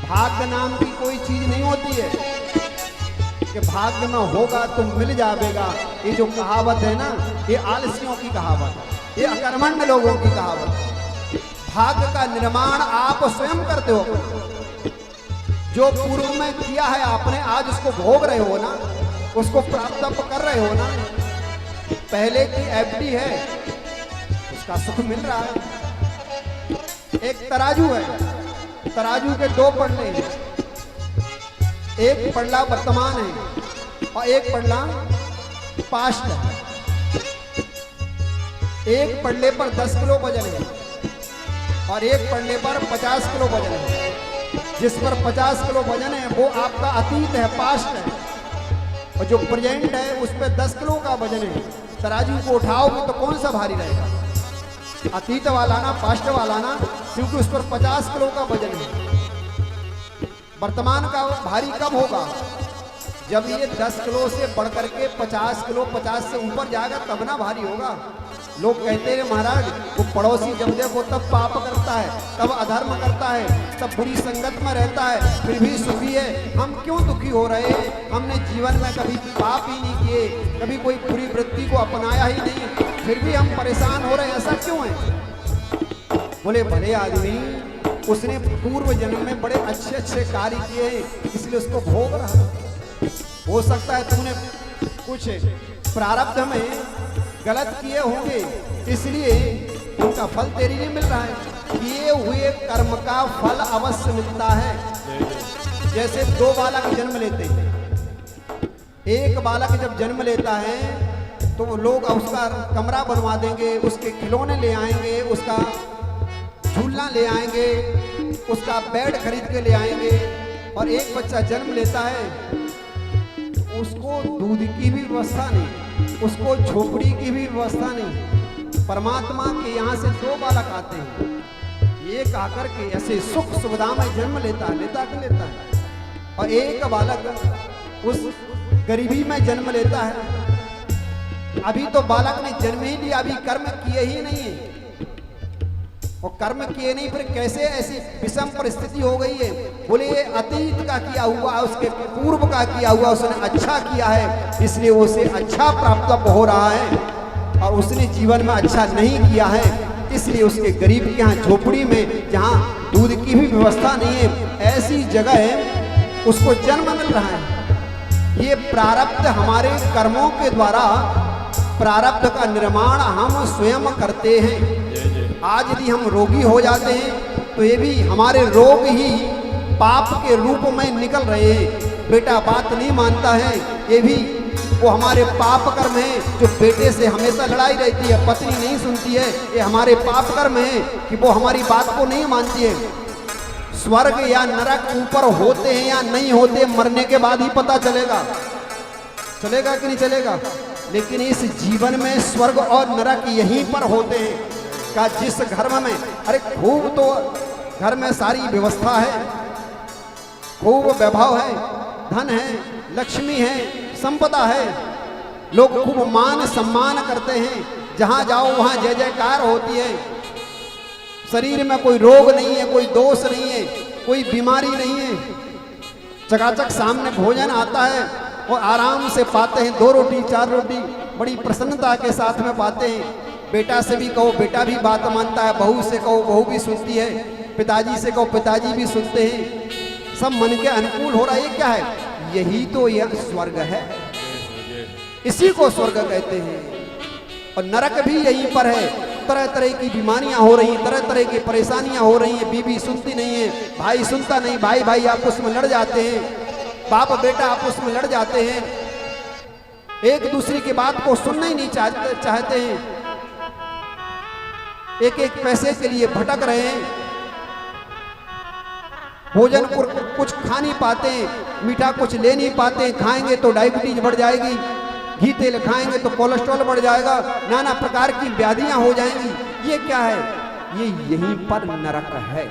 भाग्य नाम की कोई चीज नहीं होती है कि भाग्य में होगा तो मिल जाएगा। ये जो कहावत है ना, ये आलसियों की कहावत है, ये अकर्मण्य लोगों की कहावत है। भाग्य का निर्माण आप स्वयं करते हो। जो पूर्व में किया है आपने, आज उसको भोग रहे हो ना, उसको प्राप्त कर रहे हो ना। पहले की एफडी है, उसका सुख मिल रहा है। एक तराजू है, तराजू के दो पल्ले हैं, एक पल्ला वर्तमान है और एक पल्ला पास्ट है। एक पल्ले पर 10 किलो वजन है और एक पल्ले पर 50 किलो वजन है। जिस पर 50 किलो वजन है वो आपका अतीत है, पास्ट है, और जो प्रेजेंट है उस पर 10 किलो का वजन है। तराजू को उठाओगे तो कौन सा भारी रहेगा? अतीत वाला ना, पास्ट वाला ना, क्योंकि उस पर 50 किलो का वजन है। वर्तमान का भारी कब होगा? जब ये 10 किलो से बढ़कर के 50 किलो, 50 से ऊपर जाएगा तब ना भारी होगा। लोग कहते हैं महाराज वो पड़ोसी जब देखो तब पाप करता है, तब अधर्म करता है, तब बुरी संगत में रहता है, फिर भी सुखी है। हम क्यों दुखी हो रहे हैं? हमने जीवन में कभी पाप ही नहीं किए, कभी कोई बुरी वृत्ति को अपनाया ही नहीं, फिर भी हम परेशान हो रहे हैं, ऐसा क्यों है? बोले भले आदमी, उसने पूर्व जन्म में बड़े अच्छे अच्छे कार्य किए हैं, इसलिए उसको भोग रहा है। हो सकता है तुमने कुछ प्रारब्ध में गलत किए होंगे, इसलिए उनका फल तेरी नहीं मिल रहा है। किए हुए कर्म का फल अवश्य मिलता है। जैसे दो बालक जन्म लेते हैं, एक बालक जब जन्म लेता है तो वो लोग उसका कमरा बनवा देंगे, उसके खिलौने ले आएंगे, उसका झूलना ले आएंगे, उसका बेड खरीद के ले आएंगे। और एक बच्चा जन्म लेता है, उसको दूध की भी व्यवस्था नहीं, उसको झोपड़ी की भी व्यवस्था नहीं। परमात्मा के यहाँ से दो बालक आते हैं, ये कहकर के ऐसे सुख सुविधा में जन्म लेता है, और एक बालक उस गरीबी में जन्म लेता है। अभी तो बालक ने जन्म ही लिया, अभी कर्म किए ही नहीं है, और कर्म किए नहीं, फिर कैसे ऐसी विषम परिस्थिति हो गई है? बोले ये अतीत का किया हुआ, उसके पूर्व का किया हुआ, उसने अच्छा किया है, इसलिए उसे अच्छा प्राप्त हो रहा है, और उसने जीवन में अच्छा नहीं किया है, इसलिए उसके गरीब के यहाँ झोपड़ी में, जहाँ दूध की भी व्यवस्था नहीं है, ऐसी जगह उसको जन्म मिल रहा है। ये प्रारब्ध हमारे कर्मों के द्वारा, प्रारब्ध का निर्माण हम स्वयं करते हैं। आज यदि हम रोगी हो जाते हैं तो ये भी हमारे रोग ही पाप के रूप में निकल रहे हैं। बेटा बात नहीं मानता है, ये भी वो हमारे पाप कर्म है। जो बेटे से हमेशा लड़ाई रहती है, पत्नी नहीं सुनती है, ये हमारे पाप कर्म है कि वो हमारी बात को नहीं मानती है। स्वर्ग या नरक ऊपर होते हैं या नहीं होते, मरने के बाद ही पता चलेगा, चलेगा कि नहीं चलेगा। लेकिन इस जीवन में स्वर्ग और नरक यहीं पर होते हैं। का जिस घर में, अरे खूब तो घर में सारी व्यवस्था है, खूब वैभव है, धन है, लक्ष्मी है, संपदा है, लोग खूब मान सम्मान करते हैं, जहां जाओ वहां जय जयकार होती है। शरीर में कोई रोग नहीं है, कोई दोष नहीं है, कोई बीमारी नहीं है। चकाचक सामने भोजन आता है और आराम से पाते हैं, 2 रोटी 4 रोटी बड़ी प्रसन्नता के साथ में पाते हैं। बेटा से भी कहो, बेटा भी बात मानता है, बहू से कहो, बहू भी सुनती है, पिताजी से कहो, पिताजी भी सुनते हैं, सब मन के अनुकूल हो रहा है। ये क्या है? यही तो यह स्वर्ग है, इसी को स्वर्ग कहते हैं। और नरक भी यहीं पर है। तरह तरह की बीमारियां हो रही हैं, तरह तरह की परेशानियां हो रही हैं, बीवी सुनती नहीं है, भाई सुनता नहीं, भाई भाई आपस में लड़ जाते हैं, बाप बेटा आपस में लड़ जाते हैं, एक दूसरे की बात को सुनना ही नहीं चाहते हैं, एक एक पैसे के लिए भटक रहे हैं, भोजन कुछ खा नहीं पाते, मीठा कुछ ले नहीं पाते, खाएंगे तो डायबिटीज बढ़ जाएगी, घी तेल खाएंगे तो कोलेस्ट्रॉल बढ़ जाएगा, नाना प्रकार की व्याधियां हो जाएंगी। ये क्या है? ये यहीं पर नरक है।